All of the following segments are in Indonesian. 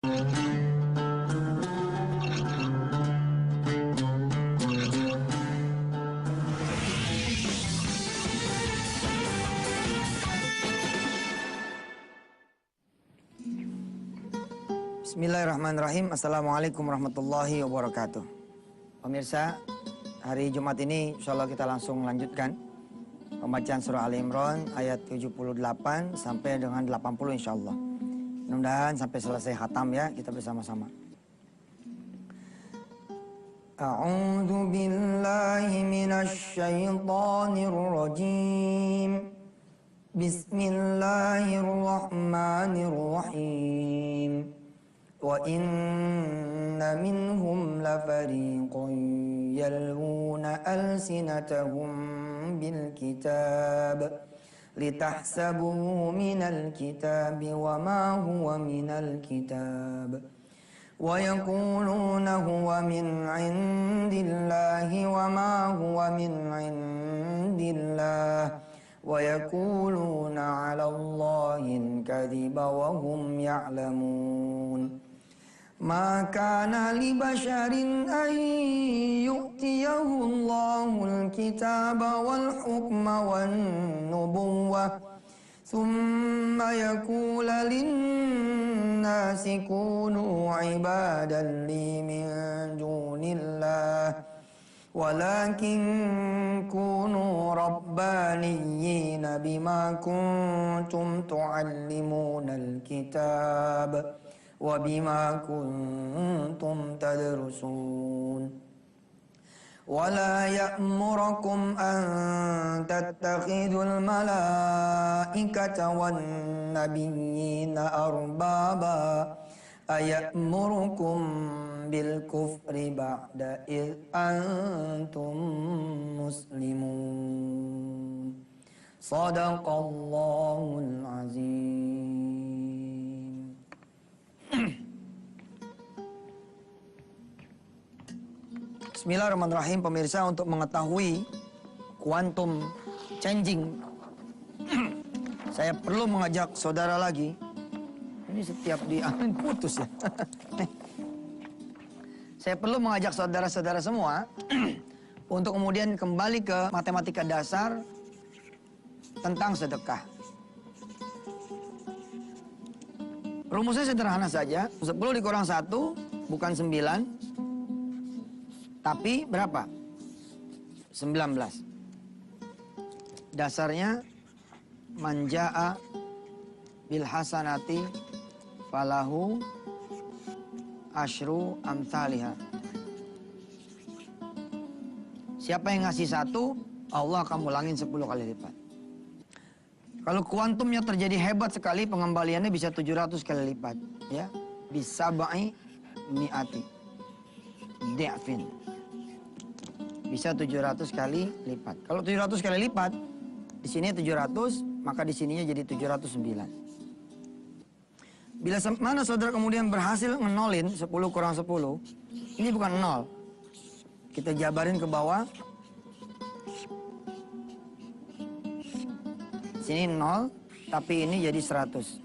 Bismillahirrahmanirrahim. Assalamualaikum warahmatullahi wabarakatuh. Pemirsa, hari Jumat ini insyaallah kita langsung lanjutkan pembacaan surah Al Imran ayat 78 sampai dengan 80 insyaallah. Mudah-mudahan sampai selesai khatam ya kita bersama-sama. A'udzu billahi minasy syaithanir rajim. Bismillahirrahmanirrahim. وَإِنَّ مِنْهُمْ لَفَرِيقًا يَلْوُونَ أَلْسِنَتَهُمْ بِالْكِتَابِ لِتَحْسَبُوهُ مِنَ الْكِتَابِ وَمَا هُوَ مِنَ الْكِتَابِ وَيَقُولُونَ هُوَ مِنْ عِنْدِ اللَّهِ وَمَا هُوَ مِنْ عِنْدِ اللَّهِ وَيَقُولُونَ عَلَى اللَّهِ الْكَذِبَ وَهُمْ يَعْلَمُونَ ما كان لبشر أن يؤتيه الله الكتاب والحكم والنبوة ثم يقول للناس كونوا عبادا لي من دون الله ولكن كونوا ربانيين بما كنتم تعلمون الكتاب وبما كنتم تدرسون ولا يأمركم أن تتخذوا الملائكة والنبيين أربابا أيأمركم بالكفر بعد إذ أنتم مسلمون صدق الله العظيم. Bismillahirrahmanirrahim. Pemirsa, untuk mengetahui quantum changing saya perlu mengajak saudara lagi. Ini setiap diangin putus ya. Saya perlu mengajak saudara-saudara semua untuk kemudian kembali ke matematika dasar tentang sedekah. Rumusnya sederhana saja, 10 dikurang 1 bukan 9, tapi berapa? 19. Dasarnya manja'a bil hasanati falahu asyru amsalihha. Siapa yang ngasih 1, Allah akan mulangin 10 kali lipat. Kalau kuantumnya terjadi hebat sekali, pengembaliannya bisa 700 kali lipat, ya. Bisa ba'i mi'ati di'fin. Bisa 700 kali lipat. Kalau 700 kali lipat, di sini 700, maka di sininya jadi 709. Bila mana saudara kemudian berhasil ngenolin 10 kurang 10, ini bukan 0. Kita jabarin ke bawah. Sini 0, tapi ini jadi 100.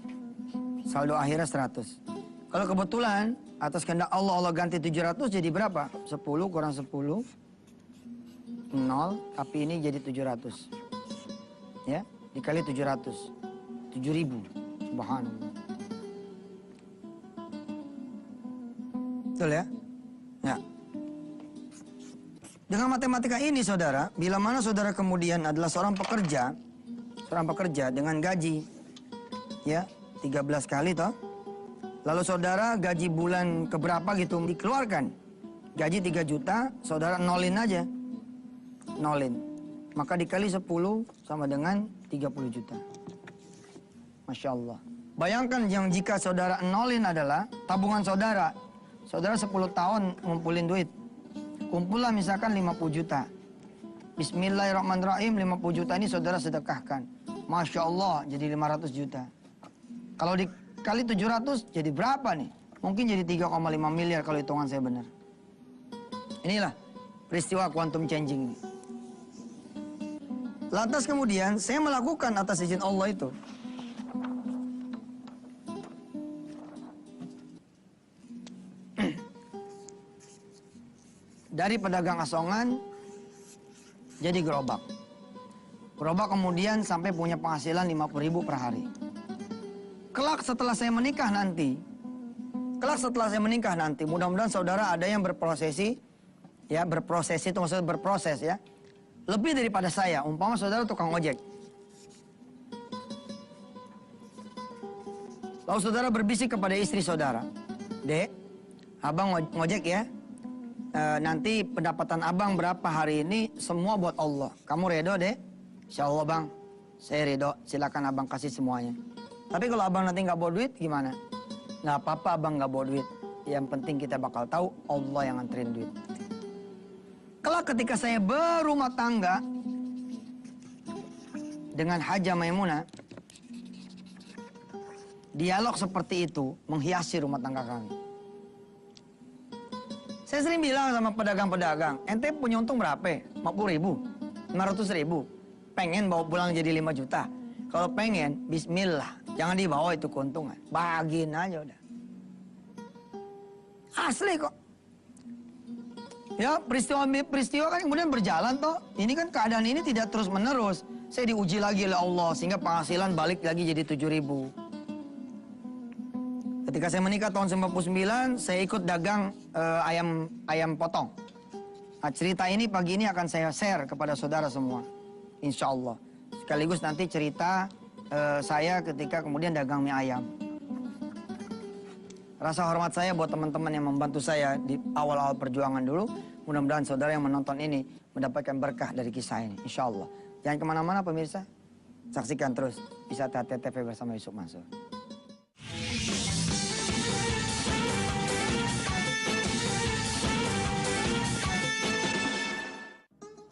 Saldo akhirnya 100. Kalau kebetulan, atas kehendak Allah, Allah ganti 700 jadi berapa? 10 kurang 10, 0, tapi ini jadi 700. Ya, dikali 700. 7.000. Subhanallah. Betul ya? Ya. Dengan matematika ini saudara, bila mana saudara kemudian adalah seorang pekerja dengan gaji ya 13 kali toh. Lalu saudara gaji bulan keberapa gitu dikeluarkan. Gaji 3 juta, saudara nolin aja. Nolin. Maka dikali 10 sama dengan 30 juta. Masya Allah. Bayangkan yang jika saudara nolin adalah tabungan saudara. Saudara 10 tahun ngumpulin duit. Kumpullah misalkan 50 juta. Bismillahirrahmanirrahim, 50 juta ini saudara sedekahkan. Masya Allah, jadi 500 juta. Kalau dikali 700, jadi berapa nih? Mungkin jadi 3,5 miliar kalau hitungan saya benar. Inilah peristiwa quantum changing ini. Lantas kemudian saya melakukan atas izin Allah itu. Dari pedagang asongan jadi gerobak. Gerobak kemudian sampai punya penghasilan 50.000 per hari. Kelak setelah saya menikah nanti, mudah-mudahan saudara ada yang berprosesi, ya berprosesi itu maksudnya berproses ya. Lebih daripada saya, umpama saudara tukang ojek. Lalu saudara berbisik kepada istri saudara, Dek, abang ngojek ya, nanti pendapatan abang berapa hari ini semua buat Allah. Kamu redo dek? Insya Allah bang, saya redo, silakan abang kasih semuanya. Tapi kalau abang nanti nggak bawa duit gimana? Nggak apa-apa abang nggak bawa duit. Yang penting kita bakal tahu Allah yang nganterin duit. Kelak ketika saya berumah tangga dengan Haja Maimunah, dialog seperti itu menghiasi rumah tangga kami. Saya sering bilang sama pedagang-pedagang, ente punya untung berapa? 50.000, 500.000. Pengen bawa pulang jadi 5 juta. Kalau pengen, bismillah. Jangan dibawa itu keuntungan. Bagiin aja udah. Asli kok. Ya peristiwa kan kemudian berjalan toh. Ini kan keadaan ini tidak terus menerus. Saya diuji lagi oleh Allah sehingga penghasilan balik lagi jadi 7.000. Ketika saya menikah tahun 99, saya ikut dagang ayam potong. Nah, cerita ini pagi ini akan saya share kepada saudara semua. Insya Allah. Sekaligus nanti cerita saya ketika kemudian dagang mie ayam. Rasa hormat saya buat teman-teman yang membantu saya di awal-awal perjuangan dulu. Mudah-mudahan saudara yang menonton ini mendapatkan berkah dari kisah ini. Insya Allah. Jangan kemana-mana pemirsa. Saksikan terus Wisata TTV bersama Yusuf Mansur.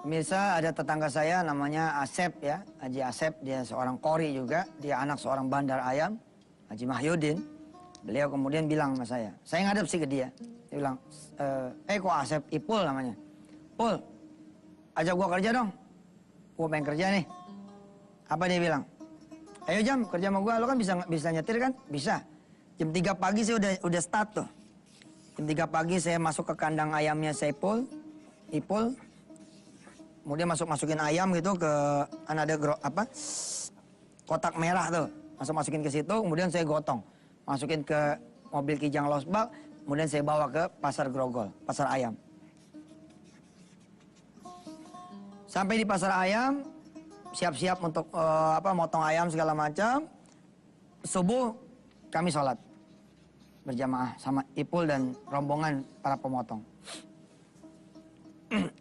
Pemirsa, ada tetangga saya namanya Asep ya, Haji Asep, dia seorang kori juga, dia anak seorang bandar ayam, Haji Mahyudin. Beliau kemudian bilang sama saya ngadep sih ke dia bilang, kok Asep, Ipul namanya. Pul, ajak gua kerja dong, gua pengen kerja nih. Apa dia bilang? Ayo Jam, kerja sama gua, lo kan bisa nyetir kan? Bisa. Jam 3 pagi saya udah start tuh. Jam 3 pagi saya masuk ke kandang ayamnya Ipul. Kemudian masukin ayam gitu ke ada kotak merah tuh, masukin ke situ, kemudian saya gotong, masukin ke mobil Kijang Losbak, kemudian saya bawa ke pasar Grogol, pasar ayam. Sampai di pasar ayam, siap-siap untuk motong ayam segala macam. Subuh kami sholat berjamaah sama Ipul dan rombongan para pemotong.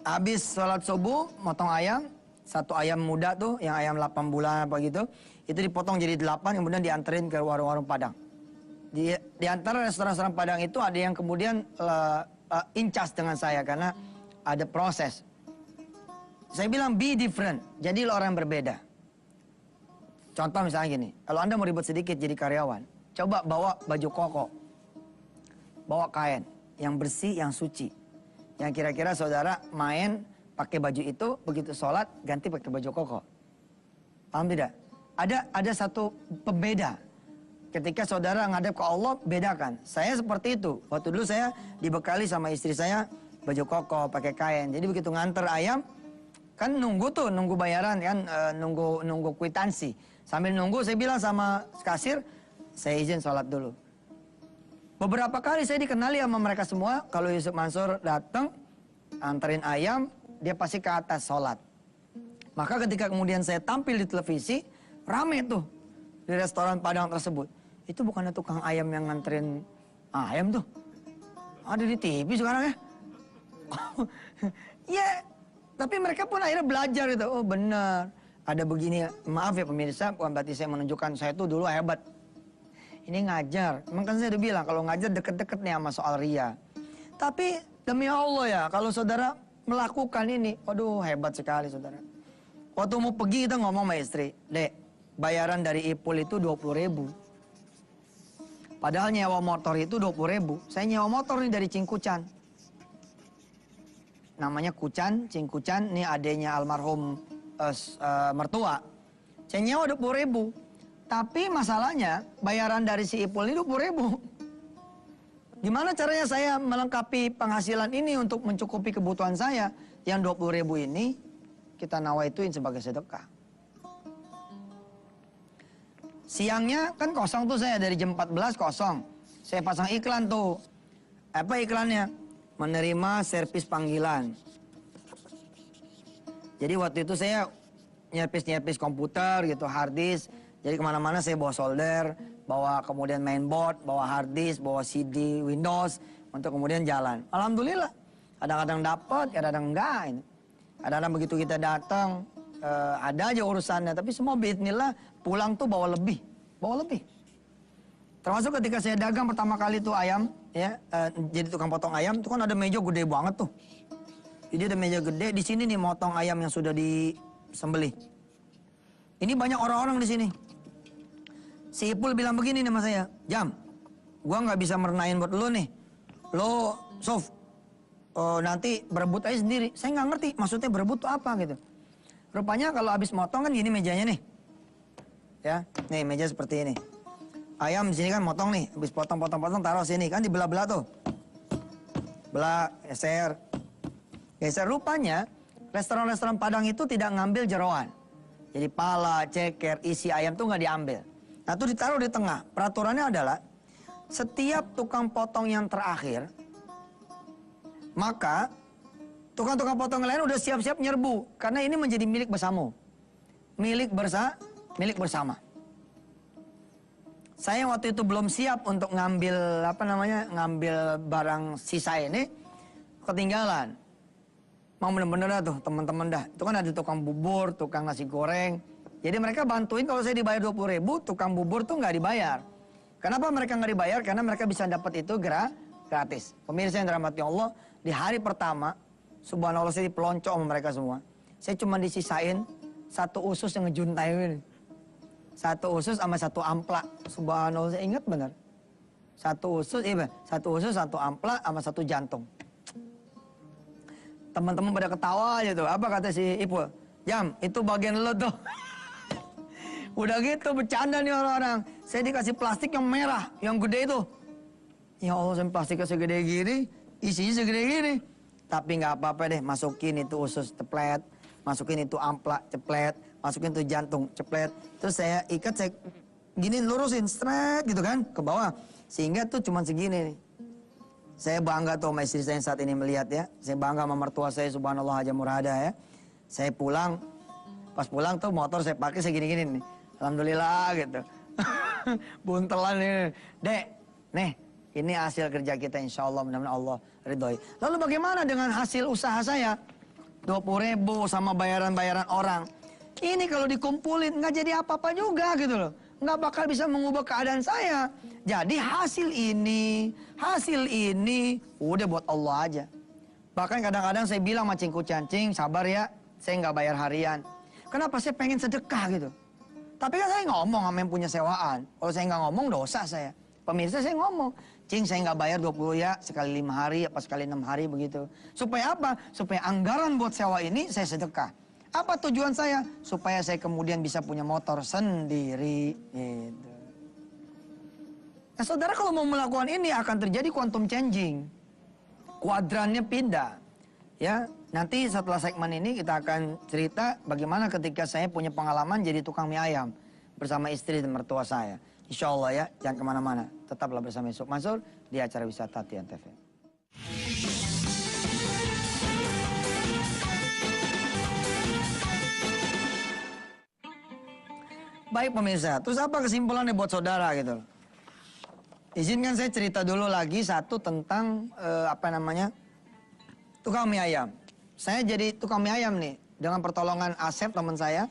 Habis sholat subuh, motong ayam, satu ayam muda tuh, yang ayam 8 bulan apa gitu, itu dipotong jadi 8, kemudian dianterin ke warung-warung Padang. Di antara restoran-restoran Padang itu ada yang kemudian incas dengan saya karena ada proses. Saya bilang be different, jadilah orang yang berbeda. Contoh misalnya gini, kalau Anda mau ribet sedikit jadi karyawan, coba bawa baju koko, bawa kain yang bersih, yang suci. Yang kira-kira saudara main pakai baju itu, begitu sholat ganti pakai baju koko. Paham tidak? Ada satu pembeda. Ketika saudara ngadep ke Allah, bedakan. Saya seperti itu. Waktu dulu saya dibekali sama istri saya baju koko, pakai kain. Jadi begitu nganter ayam, kan nunggu bayaran kan, nunggu kwitansi. Sambil nunggu saya bilang sama kasir, saya izin sholat dulu. Beberapa kali saya dikenali sama mereka semua, kalau Yusuf Mansur datang, anterin ayam, dia pasti ke atas sholat. Maka ketika kemudian saya tampil di televisi, rame tuh di restoran Padang tersebut. Itu bukannya tukang ayam yang nganterin ayam tuh. Ada di TV sekarang ya. Ya, tapi mereka pun akhirnya belajar gitu. Oh benar, ada begini. Maaf ya pemirsa, bukan berarti saya menunjukkan saya tuh dulu hebat. Ini ngajar. Emang kan saya udah bilang kalau ngajar deket-deket nih sama soal ria. Tapi demi Allah ya, kalau saudara melakukan ini, waduh hebat sekali saudara. Waktu mau pergi kita ngomong sama istri, Dek, bayaran dari Ipul itu 20.000. Padahal nyewa motor itu 20.000. Saya nyewa motor nih dari Cingkucan. Namanya Kucan, Cingkucan, ini adanya almarhum mertua. Saya nyewa 20.000. Tapi masalahnya bayaran dari si Ipul ini 20.000. Gimana caranya saya melengkapi penghasilan ini untuk mencukupi kebutuhan saya? Yang 20.000 ini kita nawaituin sebagai sedekah. Siangnya kan kosong tuh saya, dari jam 14 kosong. Saya pasang iklan tuh. Apa iklannya? Menerima servis panggilan. Jadi waktu itu saya nyerpis komputer gitu, hard disk. Jadi kemana-mana saya bawa solder, bawa kemudian mainboard, bawa hard disk, bawa CD, Windows, untuk kemudian jalan. Alhamdulillah, kadang-kadang dapat, kadang-kadang enggak. Kadang-kadang begitu kita datang, ada aja urusannya, tapi semua bismillah pulang tuh bawa lebih. Termasuk ketika saya dagang pertama kali tuh ayam, ya, jadi tukang potong ayam, itu kan ada meja gede banget tuh. Jadi ada meja gede, di sini nih motong ayam yang sudah disembelih. Ini banyak orang-orang di sini. Si Ipul bilang begini nih sama saya, Jam, gua nggak bisa merenain buat lo nih. Lo, Sof, nanti berebut aja sendiri. Saya nggak ngerti maksudnya berebut tuh apa gitu. Rupanya kalau habis motong kan gini mejanya nih. Ya, nih meja seperti ini. Ayam di sini kan motong nih, habis potong taruh sini kan dibelah-belah tuh. Belah, geser. Rupanya restoran-restoran Padang itu tidak ngambil jeroan. Jadi pala, ceker, isi ayam tuh nggak diambil. Nah itu ditaruh di tengah. Peraturannya adalah setiap tukang potong yang terakhir, maka tukang-tukang potong lain udah siap-siap nyerbu. Karena ini menjadi milik bersama. Milik bersama. Saya waktu itu belum siap untuk ngambil ngambil barang sisa ini, ketinggalan. Mau bener-bener dah tuh teman-teman dah. Itu kan ada tukang bubur, tukang nasi goreng. Jadi mereka bantuin kalau saya dibayar 20.000, tukang bubur tuh nggak dibayar. Kenapa mereka nggak dibayar? Karena mereka bisa dapat itu gratis. Pemirsa yang dirahmati Allah, di hari pertama, subhanallah saya dipelonco sama mereka semua. Saya cuma disisain satu usus yang ngejuntai ini. Satu usus sama satu amplak. Subhanallah saya ingat benar. Satu usus, satu amplak sama satu jantung. Teman-teman pada ketawa aja tuh. Apa kata si Ipul? Jam, itu bagian lo tuh. Udah gitu bercanda nih orang-orang. Saya dikasih plastik yang merah, yang gede itu. Ya Allah, saya plastiknya segede gini, isinya segede gini. Tapi nggak apa-apa deh, masukin itu usus ceplet, masukin itu amplak ceplet, masukin itu jantung ceplet. Terus saya ikat, saya gini lurusin, straight gitu kan, ke bawah. Sehingga tuh cuma segini nih. Saya bangga tuh sama istri saya yang saat ini melihat ya. Saya bangga sama mertua saya, subhanallah Haja Murada ya. Saya pulang, pas pulang tuh motor saya pakai saya gini-gini nih. Alhamdulillah gitu. Buntelan ini. Dek, nih ini hasil kerja kita insya Allah, mudah-mudahan Allah ridhoi. Lalu bagaimana dengan hasil usaha saya? 20.000 sama bayaran-bayaran orang. Ini kalau dikumpulin nggak jadi apa-apa juga gitu loh. Nggak bakal bisa mengubah keadaan saya. Jadi hasil ini udah buat Allah aja. Bahkan kadang-kadang saya bilang sama cingku-cancing, sabar ya, saya nggak bayar harian. Kenapa? Saya pengen sedekah gitu. Tapi kan saya ngomong sama yang punya sewaan. Kalau saya nggak ngomong dosa saya. Pemirsa saya ngomong, Cing saya nggak bayar 20 ya, sekali 5 hari, apa sekali 6 hari begitu. Supaya apa? Supaya anggaran buat sewa ini saya sedekah. Apa tujuan saya? Supaya saya kemudian bisa punya motor sendiri. Gitu. Nah saudara kalau mau melakukan ini akan terjadi quantum changing. Kuadrannya pindah. Ya, nanti setelah segmen ini kita akan cerita bagaimana ketika saya punya pengalaman jadi tukang mie ayam bersama istri dan mertua saya. Insya Allah ya, jangan kemana-mana. Tetaplah bersama Yusuf Mansur di acara Wisata Tian TV. Baik pemirsa, terus apa kesimpulannya buat saudara gitu? Izinkan saya cerita dulu lagi satu tentang tukang mie ayam. Saya jadi tukang mie ayam nih dengan pertolongan Asep teman saya,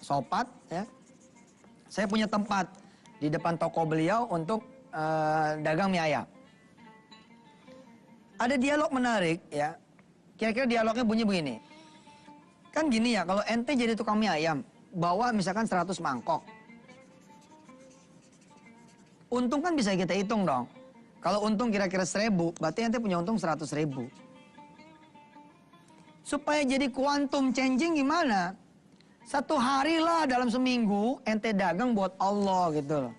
Sopat ya. Saya punya tempat di depan toko beliau untuk dagang mie ayam. Ada dialog menarik ya. Kira-kira dialognya bunyi begini. Kan gini ya, kalau ente jadi tukang mie ayam, bawa misalkan 100 mangkok. Untung kan bisa kita hitung dong. Kalau untung kira-kira 1.000, berarti ente punya untung 100.000. Supaya jadi quantum changing gimana? Satu hari lah dalam seminggu ente dagang buat Allah gitu loh.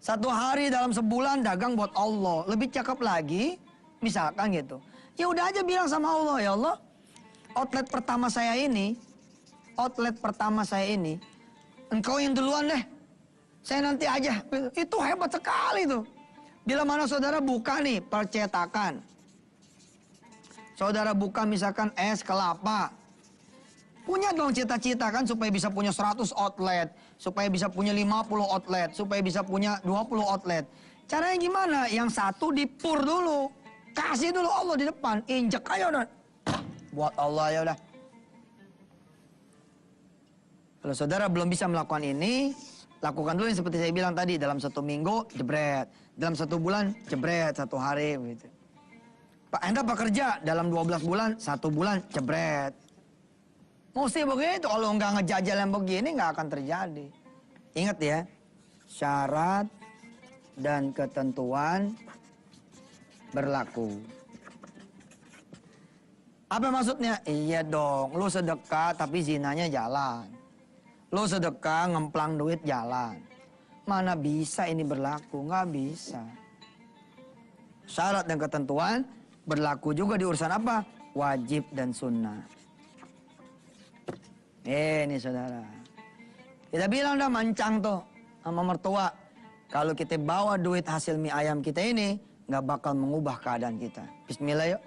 1 hari dalam sebulan dagang buat Allah. Lebih cakep lagi, misalkan gitu. Ya udah aja bilang sama Allah, ya Allah, outlet pertama saya ini, engkau yang duluan deh. Saya nanti aja. Itu hebat sekali tuh. Bila mana saudara buka nih percetakan. Saudara buka misalkan es kelapa. Punya dong cita-cita kan supaya bisa punya 100 outlet. Supaya bisa punya 50 outlet. Supaya bisa punya 20 outlet. Caranya gimana? Yang satu dipur dulu. Kasih dulu Allah di depan. Injek aja udah. Buat Allah ya udah. Kalau saudara belum bisa melakukan ini, lakukan dulu yang seperti saya bilang tadi. Dalam 1 minggu, jebret. Dalam 1 bulan, jebret. 1 hari, begitu. Pak, Anda bekerja dalam 12 bulan, 1 bulan, jebret. Mesti begitu. Kalau nggak ngejajal yang begini, nggak akan terjadi. Ingat ya, syarat dan ketentuan berlaku. Apa maksudnya? Iya dong, lu sedekah tapi zinanya jalan. Lu sedekah ngemplang duit jalan. Mana bisa ini berlaku? Nggak bisa. Syarat dan ketentuan berlaku juga di urusan apa? Wajib dan sunnah. Ini saudara. Kita bilang dah mancang tuh sama mertua. Kalau kita bawa duit hasil mie ayam kita ini, nggak bakal mengubah keadaan kita. Bismillah yuk,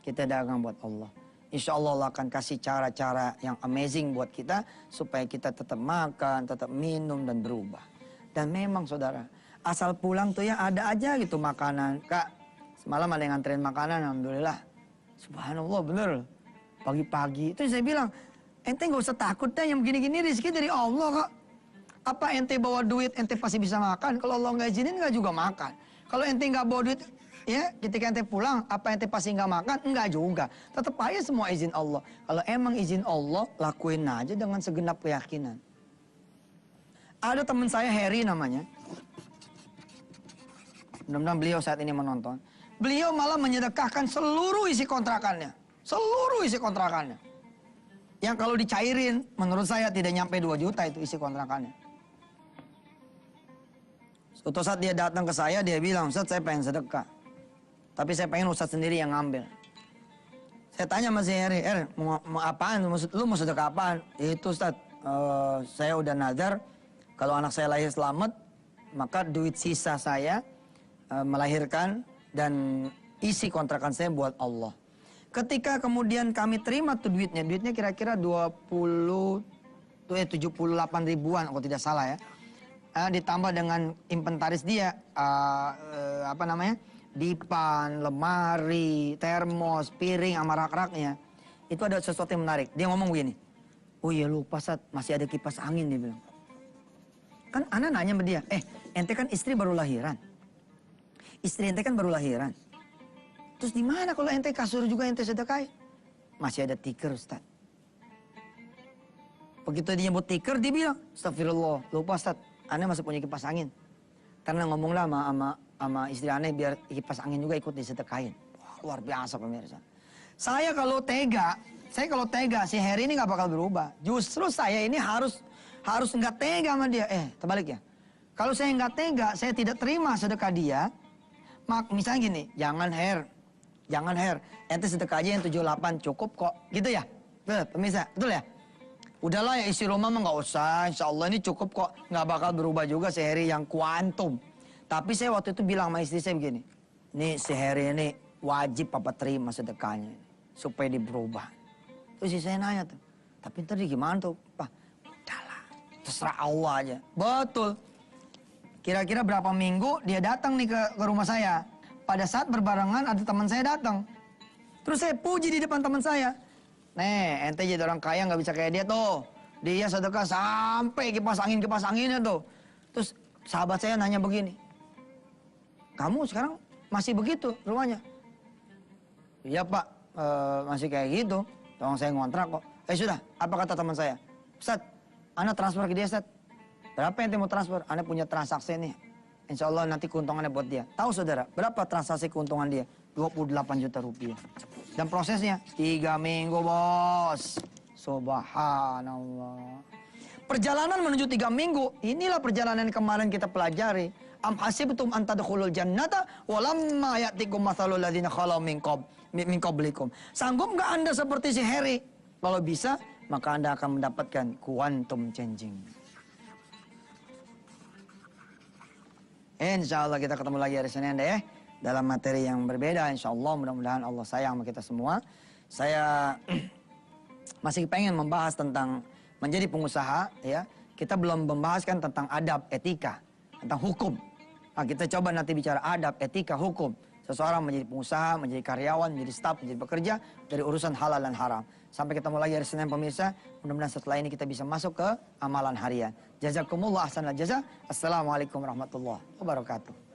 kita dagang buat Allah. Insya Allah Allah akan kasih cara-cara yang amazing buat kita. Supaya kita tetap makan, tetap minum dan berubah. Dan memang saudara, asal pulang tuh ya ada aja gitu makanan. Kak, semalam ada yang nganterin makanan, alhamdulillah. Subhanallah bener. Pagi-pagi, itu saya bilang, ente gak usah takut deh, yang begini-gini rezeki dari Allah kok. Apa ente bawa duit, ente pasti bisa makan. Kalau Allah gak izinin, gak juga makan. Kalau ente gak bawa duit, ya ketika ente pulang, apa ente pasti gak makan? Enggak juga. Tetap aja semua izin Allah. Kalau emang izin Allah, lakuin aja dengan segenap keyakinan. Ada teman saya, Harry namanya. Mudah-mudahan beliau saat ini menonton. Beliau malah menyedekahkan seluruh isi kontrakannya. Seluruh isi kontrakannya. Yang kalau dicairin, menurut saya tidak nyampe 2 juta itu isi kontrakannya. Suatu saat dia datang ke saya, dia bilang, Ustaz saya pengen sedekah. Tapi saya pengen Ustaz sendiri yang ngambil. Saya tanya sama si Heri, mau apaan? Lu mau sedekah apaan? Itu Ustaz, saya udah nazar, kalau anak saya lahir selamat, maka duit sisa saya melahirkan dan isi kontrakan saya buat Allah. Ketika kemudian kami terima tuh duitnya kira-kira 78 ribuan kalau tidak salah ya. Ditambah dengan inventaris dia, dipan, lemari, termos, piring, sama rak-raknya. Itu ada sesuatu yang menarik. Dia ngomong begini, oh iya lupa Sat, masih ada kipas angin, dia bilang. Kan Ana nanya sama dia, ente kan istri baru lahiran. Istri ente kan baru lahiran. Terus di mana kalau ente kasur juga ente sedekah? Masih ada tikar Ustaz. Begitu dia nyebut tikar, dia bilang, astagfirullah, lupa Ustaz, Ana masih punya kipas angin. Karena ngomonglah sama istri Ana biar kipas angin juga ikut disedekahin. Wah, luar biasa pemirsa. Saya kalau tega, si Harry ini gak bakal berubah. Justru saya ini harus nggak tega sama dia. Terbalik ya. Kalau saya nggak tega, saya tidak terima sedekah dia. Misalnya gini, jangan Her, ente sedekah aja yang 78 cukup kok, gitu ya? Betul, pemirsa, betul ya? Udahlah ya isi rumah mah nggak usah, insya Allah ini cukup kok, nggak bakal berubah juga si Heri yang kuantum. Tapi saya waktu itu bilang sama istri saya begini, nih si Heri ini wajib papa terima sedekahnya, supaya dia berubah. Terus saya nanya tuh, tapi ntar dia gimana tuh, Pak? Udahlah, terserah Allah aja. Betul. Kira-kira berapa minggu dia datang nih ke rumah saya. Pada saat berbarengan ada teman saya datang. Terus saya puji di depan teman saya. Nih, ente jadi orang kaya nggak bisa kayak dia tuh. Dia sedekah sampai kipas anginnya tuh. Terus sahabat saya nanya begini. Kamu sekarang masih begitu rumahnya? Iya Pak, masih kayak gitu. Tolong saya ngontrak kok. Sudah, apa kata teman saya? Ustaz, Ana transfer ke dia Ustaz. Berapa ente mau transfer? Ana punya transaksi nih. Insya Allah nanti keuntungannya buat dia. Tahu saudara, berapa transaksi keuntungan dia? 28 juta rupiah. Dan prosesnya 3 minggu bos. Subhanallah. Perjalanan menuju 3 minggu, inilah perjalanan yang kemarin kita pelajari. Am hasibtum an tadkhulul jannata walamma ya'tikum mathalul ladzina khalau min qablikum. Sanggup nggak Anda seperti si Harry? Kalau bisa, maka Anda akan mendapatkan quantum changing. Insya Allah kita ketemu lagi hari Senin deh, dalam materi yang berbeda. Insya Allah mudah-mudahan Allah sayang sama kita semua. Saya masih pengen membahas tentang menjadi pengusaha, ya. Kita belum membahaskan tentang adab, etika, tentang hukum. Nah, kita coba nanti bicara adab, etika, hukum. Seseorang menjadi pengusaha, menjadi karyawan, menjadi staf, menjadi pekerja dari urusan halal dan haram. Sampai ketemu lagi hari Senin pemirsa. Mudah-mudahan setelah ini kita bisa masuk ke amalan harian. Jazakumullah ahsanal jaza. Assalamualaikum warahmatullahi wabarakatuh.